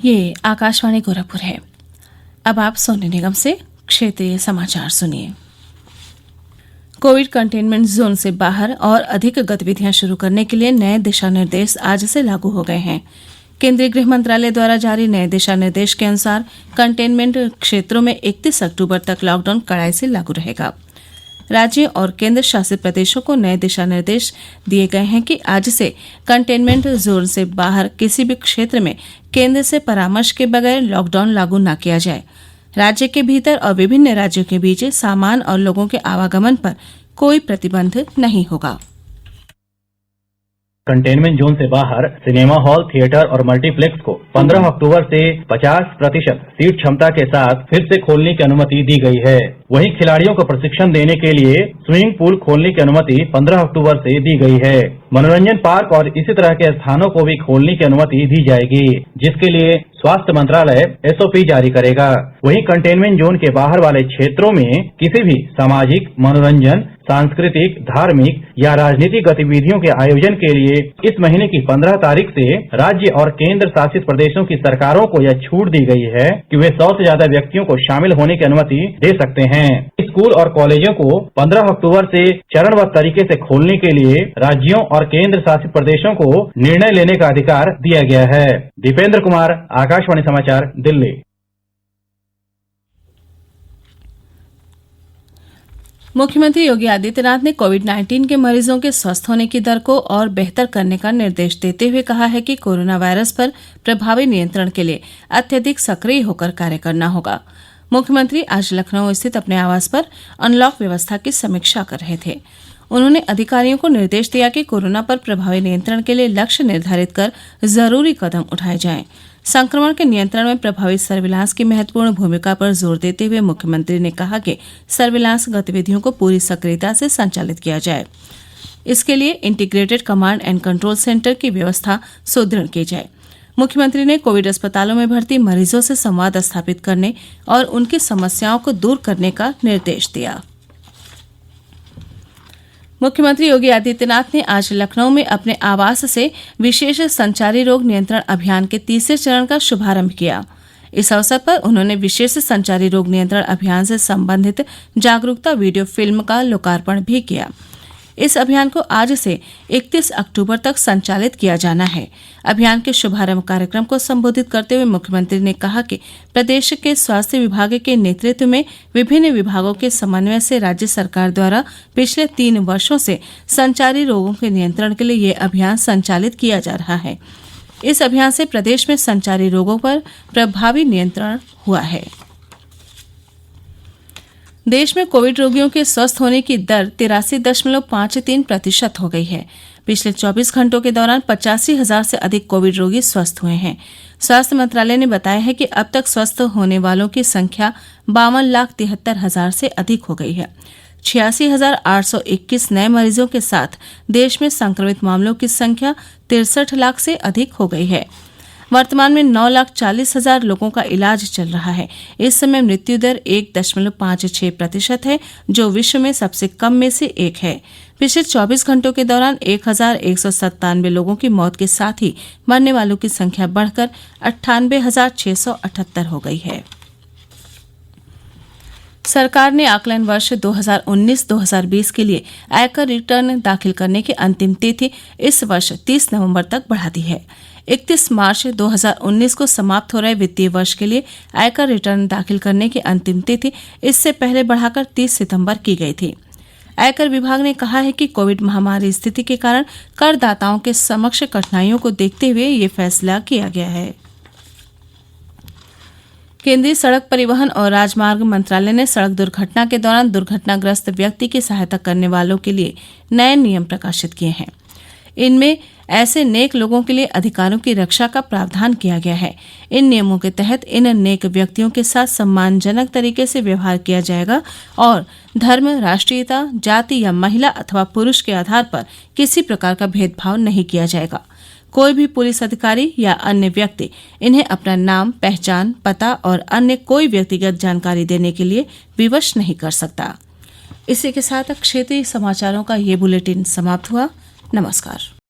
ये आकाशवाणी गोरखपुर है। अब आप सोने निगम से क्षेत्रीय समाचार सुनिए। कोविड कंटेनमेंट जोन से बाहर और अधिक गतिविधियां शुरू करने के लिए नए दिशा निर्देश आज से लागू हो गए हैं। केंद्रीय गृह मंत्रालय द्वारा जारी नए दिशा निर्देश के अनुसार कंटेनमेंट क्षेत्रों में 31 अक्टूबर तक लॉकडाउन कड़ाई से लागू रहेगा। राज्यों और केंद्र शासित प्रदेशों को नए दिशा निर्देश दिए गए हैं कि आज से कंटेनमेंट जोन से बाहर किसी भी क्षेत्र में केंद्र से परामर्श के बगैर लॉकडाउन लागू न किया जाए। राज्य के भीतर और विभिन्न राज्यों के बीच सामान और लोगों के आवागमन पर कोई प्रतिबंध नहीं होगा। कंटेनमेंट जोन से बाहर सिनेमा हॉल, थिएटर और मल्टीप्लेक्स को 15 अक्टूबर से 50% सीट क्षमता के साथ फिर से खोलने की अनुमति दी गई है। वहीं खिलाड़ियों को प्रशिक्षण देने के लिए स्विमिंग पूल खोलने की अनुमति 15 अक्टूबर से दी गई है। मनोरंजन पार्क और इसी तरह के स्थानों को भी खोलने की अनुमति दी जाएगी, जिसके लिए स्वास्थ्य मंत्रालय SOP जारी करेगा। वहीं कंटेनमेंट जोन के बाहर वाले क्षेत्रों में किसी भी सामाजिक, मनोरंजन, सांस्कृतिक, धार्मिक या राजनीतिक गतिविधियों के आयोजन के लिए इस महीने की 15 तारीख से राज्य और केंद्र शासित प्रदेशों की सरकारों को यह छूट दी गई है कि वे 100 से ज्यादा व्यक्तियों को शामिल होने की अनुमति दे सकते हैं। स्कूल और कॉलेजों को 15 अक्टूबर से चरणबद्ध तरीके से खोलने के लिए राज्यों और केंद्र शासित प्रदेशों को निर्णय लेने का अधिकार दिया गया है। दीपेंद्र कुमार, आकाशवाणी समाचार, दिल्ली। मुख्यमंत्री योगी आदित्यनाथ ने कोविड-19 के मरीजों के स्वस्थ होने की दर को और बेहतर करने का निर्देश देते हुए कहा है कि कोरोना वायरस पर प्रभावी नियंत्रण के लिए अत्यधिक सक्रिय होकर कार्य करना होगा। मुख्यमंत्री आज लखनऊ स्थित अपने आवास पर अनलॉक व्यवस्था की समीक्षा कर रहे थे। उन्होंने अधिकारियों को निर्देश दिया कि कोरोना पर प्रभावी नियंत्रण के लिए लक्ष्य निर्धारित कर जरूरी कदम उठाए जाएं। संक्रमण के नियंत्रण में प्रभावी सर्विलांस की महत्वपूर्ण भूमिका पर जोर देते हुए मुख्यमंत्री ने कहा कि सर्विलांस गतिविधियों को पूरी सक्रियता से संचालित किया जाए। इसके लिए integrated command and control centre की व्यवस्था सुदृढ़ की जाए। मुख्यमंत्री ने कोविड अस्पतालों में भर्ती मरीजों से संवाद स्थापित करने और उनकी समस्याओं को दूर करने का निर्देश दिया। मुख्यमंत्री योगी आदित्यनाथ ने आज लखनऊ में अपने आवास से विशेष संचारी रोग नियंत्रण अभियान के तीसरे चरण का शुभारंभ किया। इस अवसर पर उन्होंने विशेष संचारी रोग नियंत्रण अभियान से संबंधित जागरूकता वीडियो फिल्म का लोकार्पण भी किया। इस अभियान को आज से 31 अक्टूबर तक संचालित किया जाना है। अभियान के शुभारंभ कार्यक्रम को संबोधित करते हुए मुख्यमंत्री ने कहा कि प्रदेश के स्वास्थ्य विभाग के नेतृत्व में विभिन्न विभागों के समन्वय से राज्य सरकार द्वारा पिछले 3 वर्षों से संचारी रोगों के नियंत्रण के लिए ये अभियान संचालित किया जा रहा है। इस अभियान से प्रदेश में संचारी रोगों पर प्रभावी नियंत्रण हुआ है। देश में कोविड रोगियों के स्वस्थ होने की दर 83.53% हो गई है। पिछले 24 घंटों के दौरान 85,000 से अधिक कोविड रोगी स्वस्थ हुए हैं। स्वास्थ्य मंत्रालय ने बताया है कि अब तक स्वस्थ होने वालों की संख्या 52,73,000 से अधिक हो गई है। 86,821 नए मरीजों के साथ देश में संक्रमित मामलों की संख्या 63 लाख से अधिक हो गई है। वर्तमान में 9,40,000 लोगों का इलाज चल रहा है। इस समय मृत्यु दर 1.56% है, जो विश्व में सबसे कम में से एक है। पिछले 24 घंटों के दौरान 1,197 लोगों की मौत के साथ ही मरने वालों की संख्या बढ़कर 98,678 हो गई है। सरकार ने आकलन वर्ष 2019-2020 के लिए आयकर रिटर्न दाखिल करने की अंतिम तिथि इस वर्ष 30 नवंबर तक बढ़ा दी है। 31 मार्च 2019 को समाप्त हो रहे वित्तीय वर्ष के लिए आयकर रिटर्न दाखिल करने की अंतिम तिथि इससे पहले बढ़ाकर 30 सितंबर की गई थी। आयकर विभाग ने कहा है कि कोविड महामारी स्थिति के कारण करदाताओं के समक्ष कठिनाइयों को देखते हुए ये फैसला किया गया है। केंद्रीय सड़क परिवहन और राजमार्ग मंत्रालय ने सड़क दुर्घटना के दौरान दुर्घटनाग्रस्त व्यक्ति की सहायता करने वालों के लिए नए नियम प्रकाशित किए हैं। इनमें ऐसे नेक लोगों के लिए अधिकारों की रक्षा का प्रावधान किया गया है। इन नियमों के तहत इन नेक व्यक्तियों के साथ सम्मानजनक तरीके से व्यवहार किया जाएगा और धर्म, राष्ट्रीयता, जाति या महिला अथवा पुरुष के आधार पर किसी प्रकार का भेदभाव नहीं किया जाएगा। कोई भी पुलिस अधिकारी या अन्य व्यक्ति इन्हें अपना नाम, पहचान, पता और अन्य कोई व्यक्तिगत जानकारी देने के लिए विवश नहीं कर सकता। इसी के साथ क्षेत्रीय समाचारों का ये बुलेटिन समाप्त हुआ। नमस्कार।